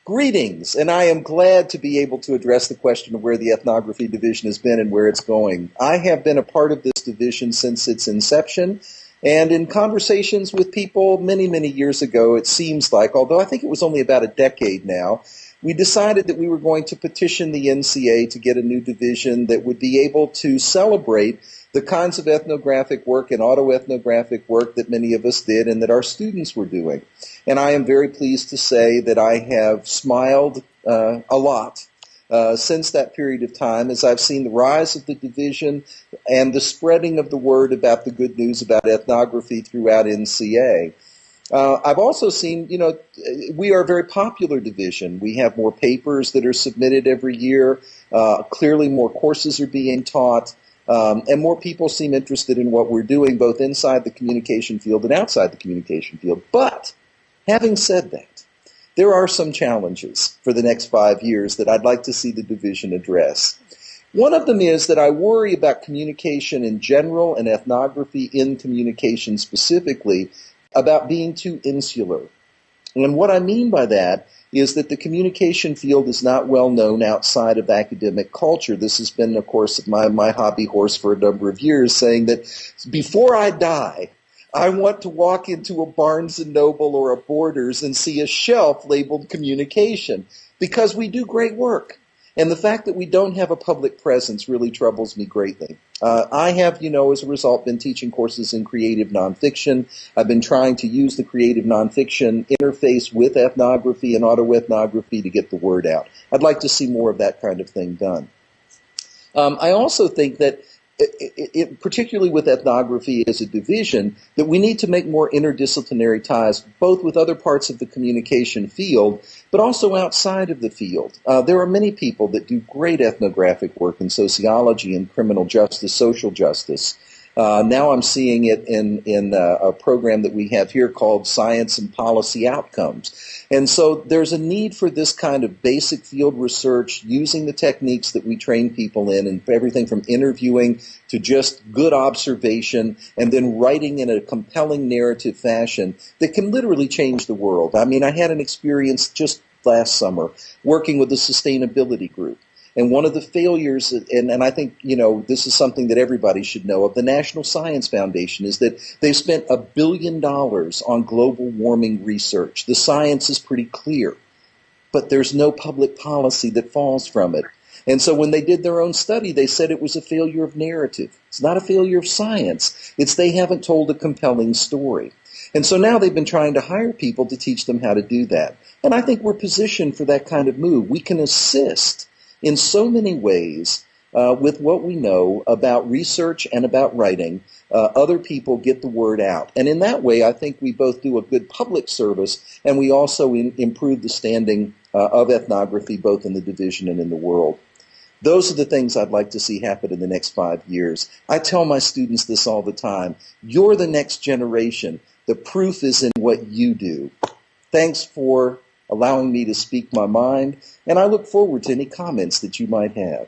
Greetings, and I am glad to be able to address the question of where the ethnography division has been and where it's going. I have been a part of this division since its inception, and in conversations with people many, many years ago, it seems like, although I think it was only about a decade now, we decided that we were going to petition the NCA to get a new division that would be able to celebrate the kinds of ethnographic work and autoethnographic work that many of us did and that our students were doing. And I am very pleased to say that I have smiled a lot since that period of time as I've seen the rise of the division and the spreading of the word about the good news about ethnography throughout NCA. I've also seen, we are a very popular division. We have more papers that are submitted every year. Clearly more courses are being taught. And more people seem interested in what we're doing, both inside the communication field and outside the communication field. But having said that, there are some challenges for the next 5 years that I'd like to see the division address. One of them is that I worry about communication in general and ethnography in communication specifically about being too insular. And what I mean by that is that the communication field is not well known outside of academic culture. This has been, of course, my hobby horse for a number of years, saying that before I die, I want to walk into a Barnes & Noble or a Borders and see a shelf labeled communication, because we do great work. And the fact that we don't have a public presence really troubles me greatly. I have, as a result, been teaching courses in creative nonfiction. I've been trying to use the creative nonfiction interface with ethnography and autoethnography to get the word out. I'd like to see more of that kind of thing done. I also think that particularly with ethnography as a division, that we need to make more interdisciplinary ties, both with other parts of the communication field, but also outside of the field. There are many people that do great ethnographic work in sociology and criminal justice, social justice. Now I'm seeing it in a program that we have here called Science and Policy Outcomes. And so there's a need for this kind of basic field research using the techniques that we train people in, and everything from interviewing to just good observation and then writing in a compelling narrative fashion that can literally change the world. I mean, I had an experience just last summer working with the sustainability group. And one of the failures, and I think, this is something that everybody should know, of the National Science Foundation, is that they've spent $1 billion on global warming research. The science is pretty clear, but there's no public policy that falls from it. And so when they did their own study, they said it was a failure of narrative. It's not a failure of science. It's they haven't told a compelling story. And so now they've been trying to hire people to teach them how to do that. And I think we're positioned for that kind of move. We can assist in so many ways with what we know about research and about writing. Other people get the word out. And in that way, I think we both do a good public service, and we also improve the standing of ethnography both in the division and in the world. Those are the things I'd like to see happen in the next 5 years. I tell my students this all the time. You're the next generation. The proof is in what you do. Thanks for allowing me to speak my mind, and I look forward to any comments that you might have.